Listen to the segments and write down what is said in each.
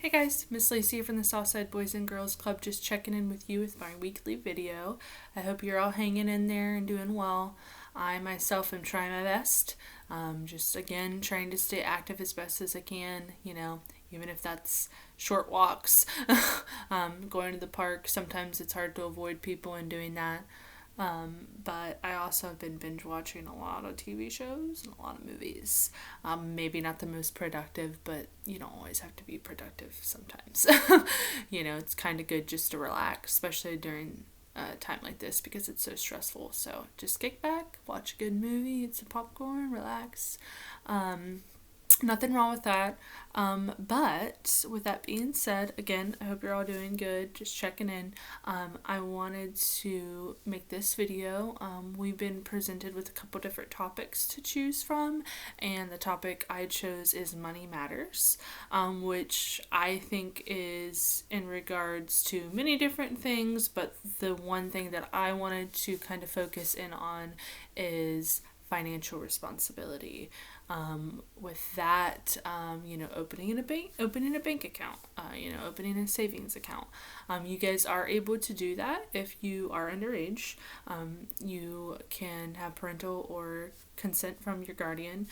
Hey guys, Miss Lacie from the Southside Boys and Girls Club, just checking in with you with my weekly video. I hope you're all hanging in there and doing well. I myself am trying my best. Just again, trying to stay active as best as I can, even if that's short walks, going to the park. Sometimes it's hard to avoid people and doing that. But I also have been binge watching a lot of TV shows and a lot of movies. Maybe not the most productive, but you don't always have to be productive sometimes. It's kind of good just to relax, especially during a time like this because it's so stressful. So just kick back, watch a good movie, eat some popcorn, relax. Nothing wrong with that. But with that being said, again, I hope you're all doing good. Just checking in. I wanted to make this video. We've been presented with a couple different topics to choose from, and the topic I chose is money matters, which I think is in regards to many different things, but the one thing that I wanted to kind of focus in on is financial responsibility. With that, opening a bank account, opening a savings account. You guys are able to do that if you are underage. You can have parental or consent from your guardian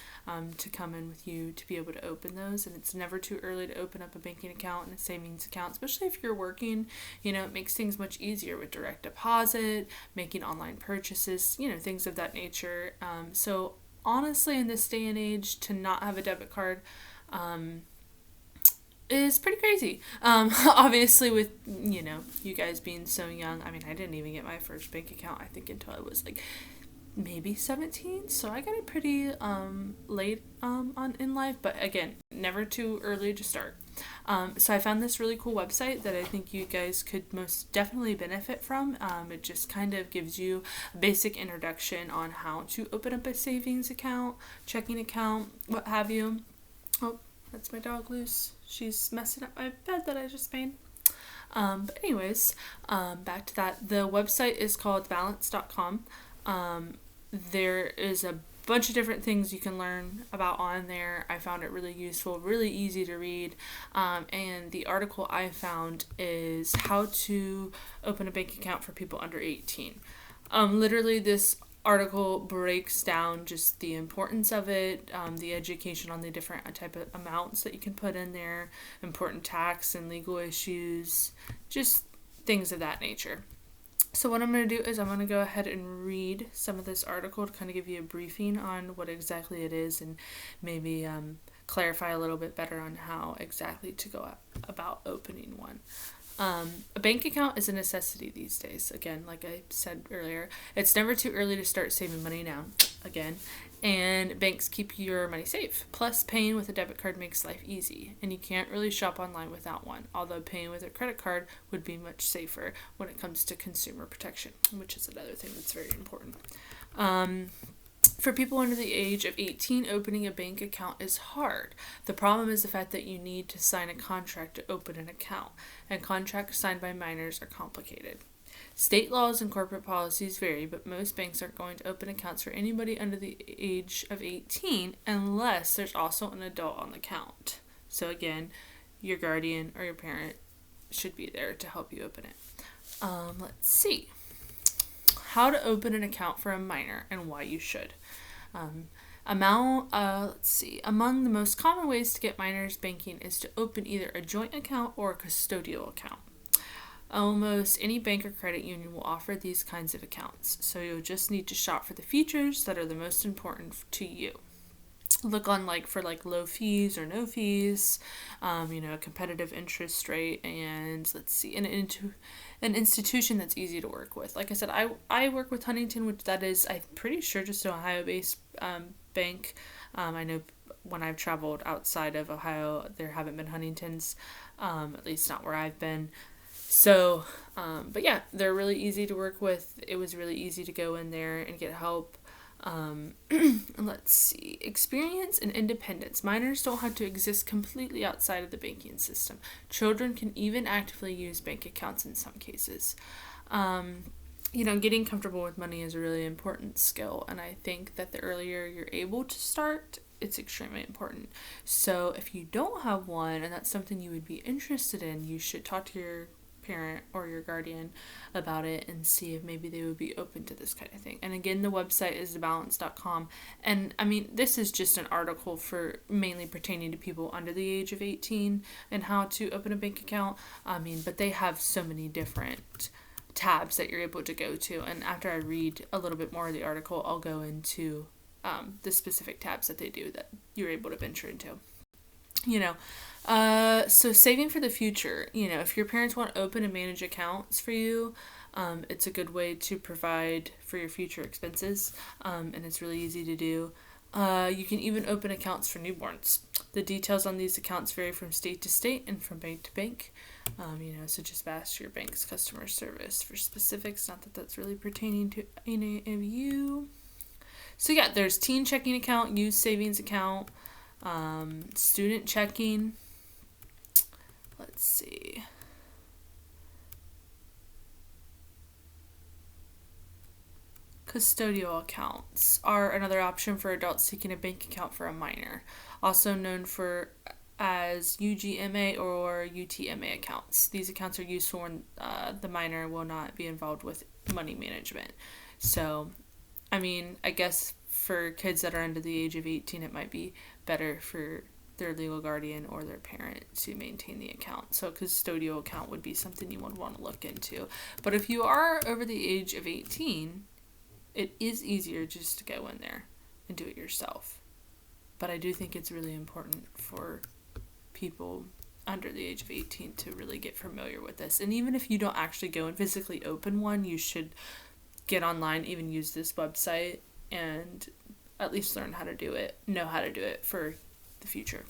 to come in with you to be able to open those, and it's never too early to open up a banking account and a savings account, especially if you're working. It makes things much easier with direct deposit, making online purchases, things of that nature. So honestly, in this day and age, to not have a debit card is pretty crazy. Obviously, with you guys being so young. I mean, I didn't even get my first bank account, I think, until I was like maybe 17, so I got it pretty late on in life, but again, never too early to start. So I found this really cool website that I think you guys could most definitely benefit from. It just kind of gives you a basic introduction on how to open up a savings account, checking account, what have you. Oh, that's my dog loose. She's messing up my bed that I just made. But anyways, back to that. The website is called balance.com. There is a bunch of different things you can learn about on there. I found it really useful, really easy to read. And the article I found is how to open a bank account for people under 18. Literally, this article breaks down just the importance of it, the education on the different type of amounts that you can put in there, important tax and legal issues, just things of that nature. So what I'm going to do is I'm going to go ahead and read some of this article to kind of give you a briefing on what exactly it is and maybe clarify a little bit better on how exactly to go about opening one. A bank account is a necessity these days. Again, like I said earlier, it's never too early to start saving money now. Again, and banks keep your money safe. Plus, paying with a debit card makes life easy, and you can't really shop online without one, although paying with a credit card would be much safer when it comes to consumer protection, which is another thing that's very important. For people under the age of 18, opening a bank account is hard. The problem is the fact that you need to sign a contract to open an account, and contracts signed by minors are complicated. State laws and corporate policies vary, but most banks aren't going to open accounts for anybody under the age of 18 unless there's also an adult on the account. So again, your guardian or your parent should be there to help you open it. Let's see. How to open an account for a minor and why you should. Let's see. Among the most common ways to get minors banking is to open either a joint account or a custodial account. Almost any bank or credit union will offer these kinds of accounts, so you'll just need to shop for the features that are the most important to you. Look on for low fees or no fees, a competitive interest rate, and let's see, an institution that's easy to work with. Like I said, I work with Huntington, which that is, I'm pretty sure, just an Ohio-based bank. I know when I've traveled outside of Ohio, there haven't been Huntingtons, at least not where I've been. So, but yeah, they're really easy to work with. It was really easy to go in there and get help. Let's see. Experience and independence. Minors don't have to exist completely outside of the banking system. Children can even actively use bank accounts in some cases. Getting comfortable with money is a really important skill, and I think that the earlier you're able to start it's extremely important. So if you don't have one and that's something you would be interested in, you should talk to your parent or your guardian about it and see if maybe they would be open to this kind of thing. And again, the website is thebalance.com. And I mean, this is just an article for mainly pertaining to people under the age of 18 and how to open a bank account. I mean, but they have so many different tabs that you're able to go to. And after I read a little bit more of the article, I'll go into the specific tabs that they do that you're able to venture into. So saving for the future, if your parents want to open and manage accounts for you, it's a good way to provide for your future expenses, and it's really easy to do. You can even open accounts for newborns. The details on these accounts vary from state to state and from bank to bank. So just ask your bank's customer service for specifics. Not that that's really pertaining to any of you. So yeah, there's teen checking account, youth savings account, student checking. Let's see. Custodial accounts are another option for adults seeking a bank account for a minor, also known as UGMA or UTMA accounts. These accounts are useful when the minor will not be involved with money management. So, I mean, I guess for kids that are under the age of 18, it might be better for their legal guardian or their parent to maintain the account. So a custodial account would be something you would want to look into. But if you are over the age of 18, it is easier just to go in there and do it yourself. But I do think it's really important for people under the age of 18 to really get familiar with this. And even if you don't actually go and physically open one, you should get online, even use this website, and at least learn how to do it, know how to do it for the future.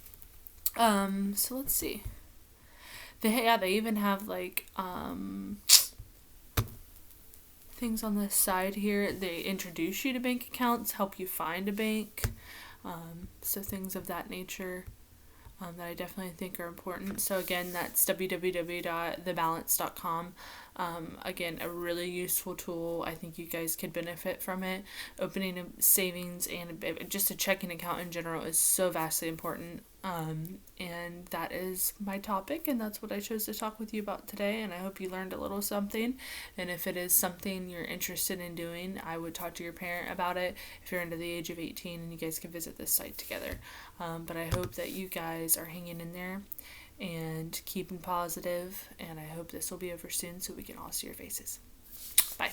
So let's see. They even have things on the side here. They introduce you to bank accounts, help you find a bank. So things of that nature that I definitely think are important. So again, that's www.thebalance.com. Again, a really useful tool. I think you guys could benefit from it. Opening a savings and just a checking account in general is so vastly important. And that is my topic, and that's what I chose to talk with you about today, and I hope you learned a little something. And if it is something you're interested in doing, I would talk to your parent about it if you're under the age of 18, and you guys can visit this site together. But I hope that you guys are hanging in there and keeping positive, and I hope this will be over soon so we can all see your faces. Bye.